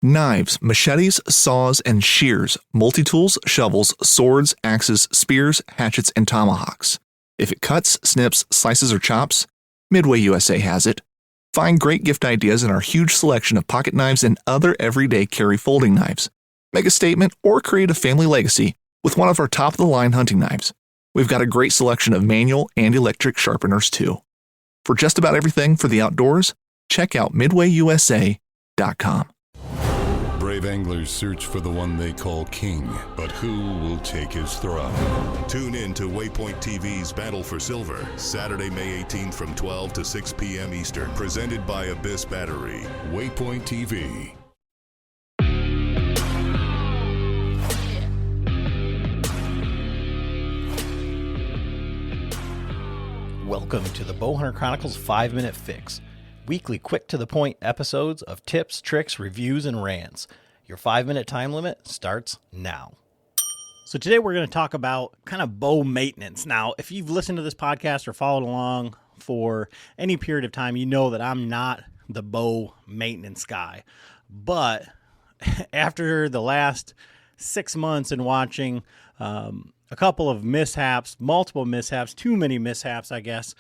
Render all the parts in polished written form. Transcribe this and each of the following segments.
Knives, machetes, saws, and shears, multi-tools, shovels, swords, axes, spears, hatchets, and tomahawks. If it cuts, snips, slices, or chops, Midway USA has it. Find great gift ideas in our huge selection of pocket knives and other everyday carry folding knives. Make a statement or create a family legacy with one of our top-of-the-line hunting knives. We've got a great selection of manual and electric sharpeners too. For just about everything for the outdoors, check out MidwayUSA.com. Brave anglers search for the one they call king, but who will take his throne? Tune in to Waypoint TV's Battle for Silver, Saturday, May 18th from 12 to 6 p.m. Eastern, presented by Abyss Battery. Waypoint TV. Welcome to the Bowhunter Chronicles 5-Minute Fix, weekly quick-to-the-point episodes of tips, tricks, reviews, and rants. Your 5-minute time limit starts now. So today we're going to talk about kind of bow maintenance. Now, if you've listened to this podcast or followed along for any period of time, you know that I'm not the bow maintenance guy. But after the last 6 months and watching a couple of mishaps, multiple mishaps, too many mishaps, I guess.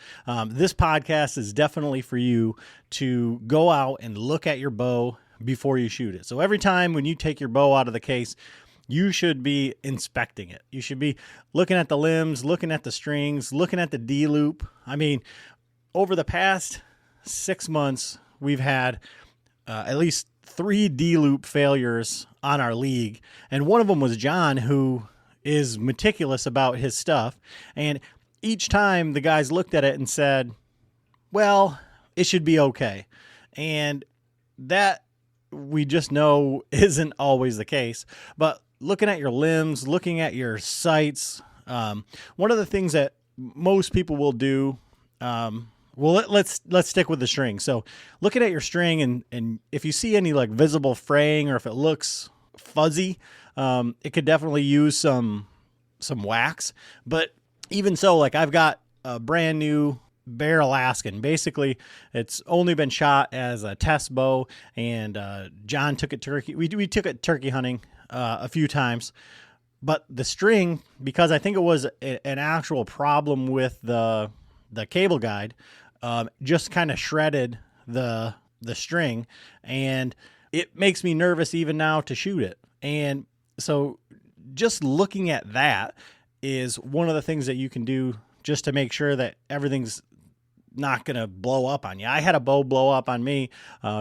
This podcast is definitely for you to go out and look at your bow before you shoot it. So every time when you take your bow out of the case, you should be inspecting it. You should be looking at the limbs, looking at the strings, looking at the D-loop. I mean, over the past 6 months, we've had at least 3 D-loop failures on our league. And one of them was John, who is meticulous about his stuff. And each time the guys looked at it and said, well, it should be okay. And that we just know isn't always the case. But looking at your limbs, looking at your sights, one of the things that most people will do, let's stick with the string. So looking at your string and if you see any like visible fraying or if it looks fuzzy, it could definitely use some wax. But even so, like I've got a brand new Bear Alaskan. Basically, it's only been shot as a test bow, and John took it turkey. We took it turkey hunting a few times, but the string, because I think it was an actual problem with the cable guide, just kind of shredded the string, and it makes me nervous even now to shoot it. And so just looking at that is one of the things that you can do just to make sure that everything's not going to blow up on you. I had a bow blow up on me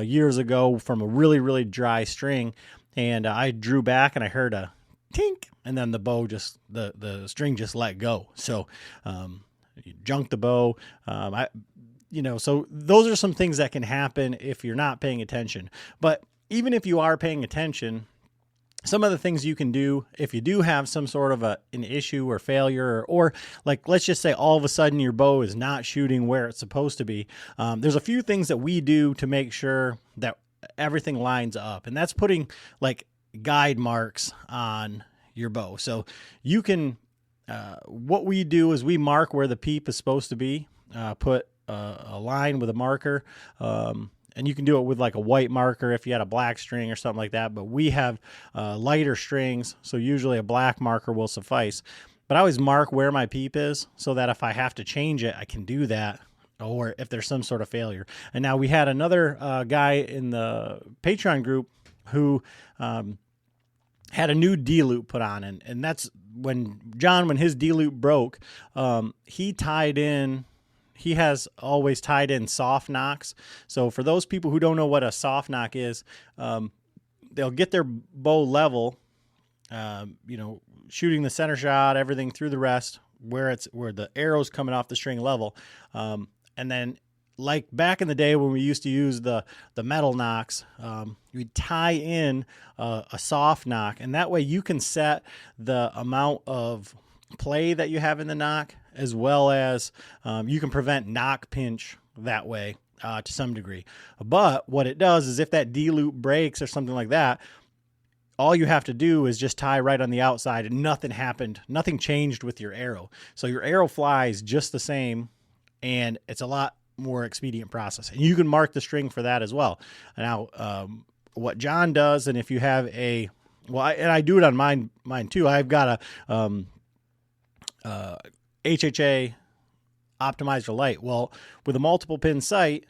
years ago from a really, really dry string, and I drew back and I heard a tink, and then the bow just, the string just let go. So you junk the bow. So those are some things that can happen if you're not paying attention. But even if you are paying attention, some of the things you can do if you do have some sort of an issue or failure, or like, let's just say all of a sudden your bow is not shooting where it's supposed to be. There's a few things that we do to make sure that everything lines up, and that's putting like guide marks on your bow. So you can, what we do is we mark where the peep is supposed to be, put a line with a marker, and you can do it with like a white marker if you had a black string or something like that. But we have lighter strings, so usually a black marker will suffice. But I always mark where my peep is so that if I have to change it, I can do that, or if there's some sort of failure. And now we had another guy in the Patreon group who had a new D-loop put on. And that's when his D-loop broke, he has always tied in soft knocks. So for those people who don't know what a soft knock is, they'll get their bow level, shooting the center shot, everything through the rest, where the arrow's coming off the string level. And then like back in the day when we used to use the metal knocks, we'd tie in a soft knock, and that way you can set the amount of play that you have in the knock, as well as you can prevent knock pinch that way to some degree. But what it does is if that D-loop breaks or something like that, all you have to do is just tie right on the outside and nothing happened. Nothing changed with your arrow. So your arrow flies just the same, and it's a lot more expedient process. And you can mark the string for that as well. Now, what John does, and if you have I do it on mine too. I've got a HHA optimizer light. Well, with a multiple pin sight,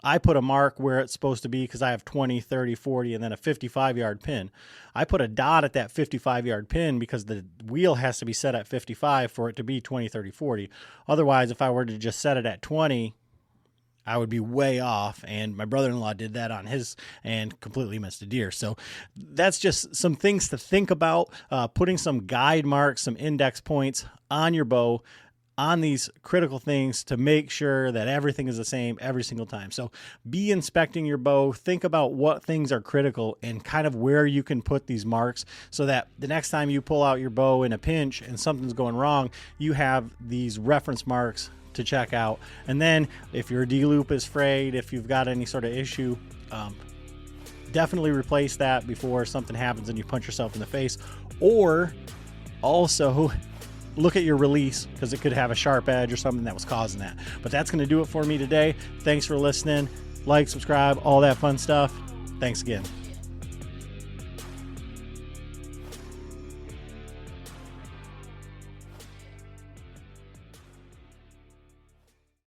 I put a mark where it's supposed to be because I have 20, 30, 40, and then a 55-yard pin. I put a dot at that 55-yard pin because the wheel has to be set at 55 for it to be 20, 30, 40. Otherwise, if I were to just set it at 20, I would be way off, and my brother-in-law did that on his and completely missed a deer. So that's just some things to think about, putting some guide marks, some index points on your bow, on these critical things to make sure that everything is the same every single time. So be inspecting your bow, think about what things are critical and kind of where you can put these marks so that the next time you pull out your bow in a pinch and something's going wrong, you have these reference marks to check out. And then if your D-loop is frayed, if you've got any sort of issue, definitely replace that before something happens and you punch yourself in the face. Or also look at your release because it could have a sharp edge or something that was causing that. But that's going to do it for me today. Thanks for listening. Like, subscribe, all that fun stuff. Thanks again.